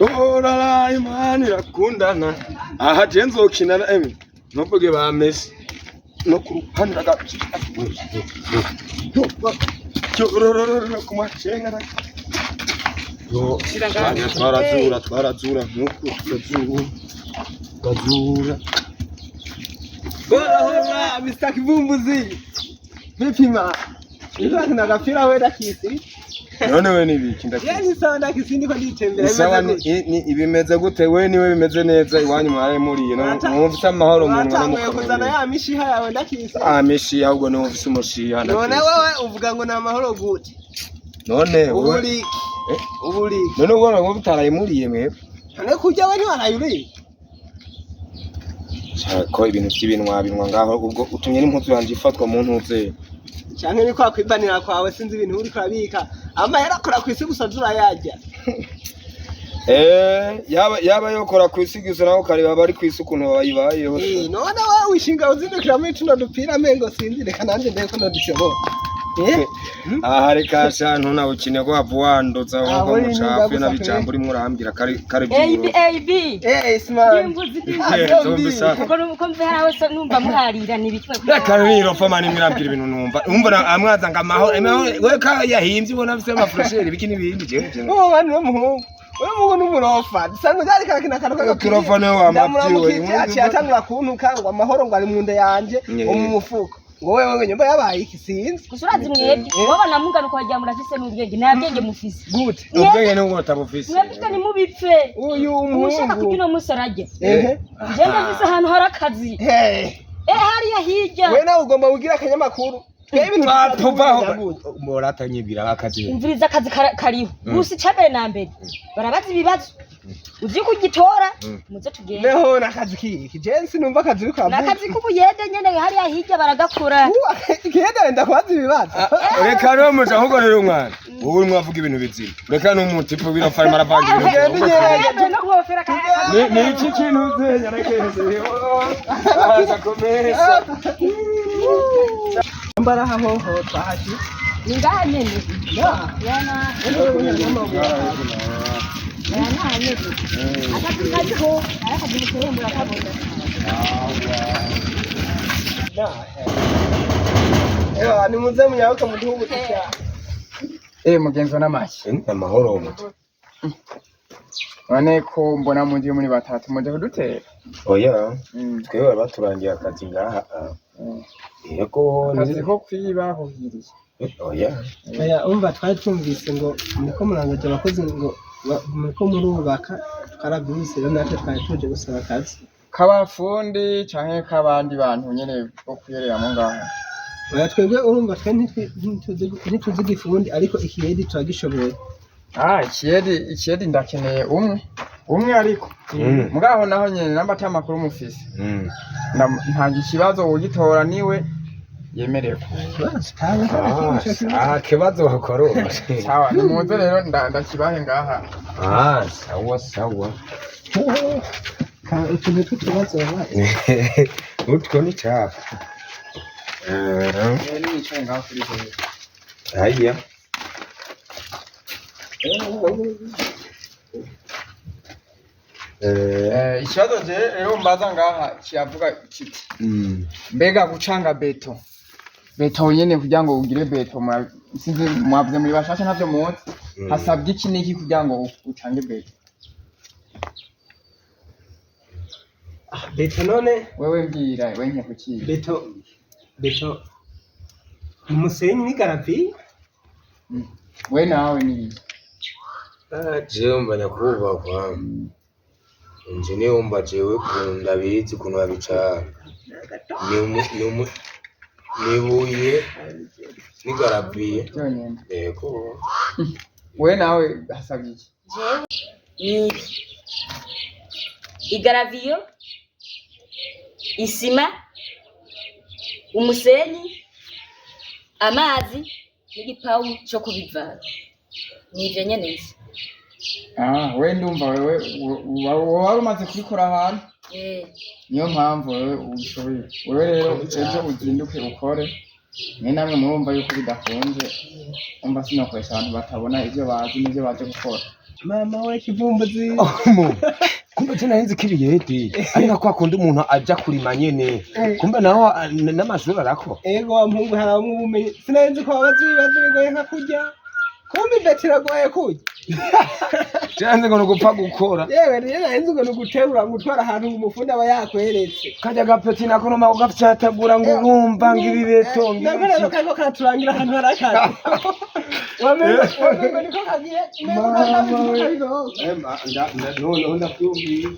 Orara Imana irakundana aha je nzokina ntuvuge ba Messi no kurupanda gaci kumachenga yo twarazura nuko tazura bora mistaki vumbuzi vipima ila kuna gafira weda kisi none we nibiki ndakisi yani sawa ndakisi ndiko nditembera sawa ni ibimeze gute we niwe bimeze neza iwanyu mwaye muriye no mufite amahoro mu nwana muko kuzana ya mishiha yawe ndakisi mishi ahubwo no ufite umushiha none wewe uvuga ngo na mahoro gute none uburi none ubona ngo butaraye muriye mwe none kujya we ntiwarayuriye ko ibintu by'ibinwa ngaho ubwo utumye n'impuzu yanje ifatwa mu ntuze cyane ni kwa kwibanira kwawe sinzi ibintu uri kurabika amahera akora ku isi gusa zurayajya yaba yokora ku isi gusa naho kareba bari ku isi ukuntu bayibayeho none wowe wishinga uzindukira muri tuno dupira mengo sinzi reka nanjye ndeko no dushobora aha reka shantu nawe ukine ko wavuwandoza ngo mucafu n'abijambo uri murambira kare smart ko mve harawe se numva muharira nibitwe kariro fama ni mirambira ibintu numva amwaza nga maho we ka yahimbye ubona bise amafresheri biki nibindi je bani no muhungu we mugo n'umurofa sanwe zari karakina karoka turofa nawe wamabyiwe atangura kuntuka ngo amahoro ngo ari mu nda yanje mu mufuko ngo wewe nyumba yabaye iki sinzi kusurazi mwebwe wabona mungana ko hajya murafise n'ubwenge nabwenge mufise gute ubwenge n'ubwo tabufise mwebwe ni mubipfe uyu muhungu ushaka kugina musarage ngende mfise ahantu harakazi hariya hirya we nawe ugomba kugira akanyamakuru moratanyibwira akazi imviriza akazi kariho gusa icambere na mbere barabaza ibibazo uzi kugitora muze tugende neho nakazi kiki jensi numva akazi uri kwavuga nakazi kubuyede nyene hariya hirya baragakora kiyede ndakubaza ibibazo reka no muja ahubwo rero umwana wowe mwavuga ibintu bizima reka no mutipo bino farma aravanga ibintu ni iki kintu uzenya rekeze aza komesa mbara haho twahaje ningaha nyene yana akakariho arakagimukurembura kabona ni muze munyaruka mu gihugu cyacu mugenzo n'amashyi amahoro wane ko mbona muje muri batatu muje kudutera oya twewe baturangiye akazi ngaha yego kazi ko kwibaho hiriye oya umva twari twumvise ngo niko murangaje abakozi ngo ko murubaka twarabyise rero natwe twari tuje gusaba akazi k'abafundi canke k'abandi bantu nyene bo kuyereramo ngaho oya twebwe urumva twe ntituzi igifundi ariko ikiyedi turagishoboye ikiyedi ndakeneye umwe ariko mugaho naho nyene nambata amakuru mufise nta ikibazo ugitora niwe yemerewe kibazo wakora sawa nimuze rero ndakibahe ngaha sawa utuntu tw'utubazo utwo ni cyafu nicaye ngaho kuri hejuru haya ikibazo je rero mbaza ngaha kiyavuga kiti mbega gucanga beto nyene kugira ngo ugire beto sinzi mwavuze muri bashasha ntavyo muzi hasabye iki niki kugira ngo ucange beto beto none wewe mbwira wenke kuki beto umusenyi ni garavi we nawe ni jewe mbanya kubakwa nje niumba jewe kunda bizi kuno babicanga nibuye ni garavi yego we nawe hasabye iki jewe ni igaraviyo isima umusenyi amazi n'igipawu cyo kubivana nivyo nyene we ndumva wewe wari umaze kubikora ahantu niyo mpamvu wewe ubishoboye wewe rero ejo uzinduke ukore ni namwe murumva yuko bidakunze umva sinokoresha abantu batabona ivyo bazi n'ivyo baje gukora mama we kivumbuzi kumbe tena hinzi kibiyeti ariko kwa kundi umuntu aja kurima nyene kumbe naho n'amashuri arako ego wa mpungu haramwe ubumenyi sinenzi ko abazibazi bigoye nka kurya kumbe ivetiragoye kurya Janze ngo gupfa gukora. Yewe rero nahenze ngo guterura gutwara ahantu umufunda aba yakweretse. Kajya gapeti nako no gafyatagura ngo urumva ngibi betongi. Nako kako katurangira ahantu harakati. Wamenye niko kagiye. Mama. Ema ndabyumvise.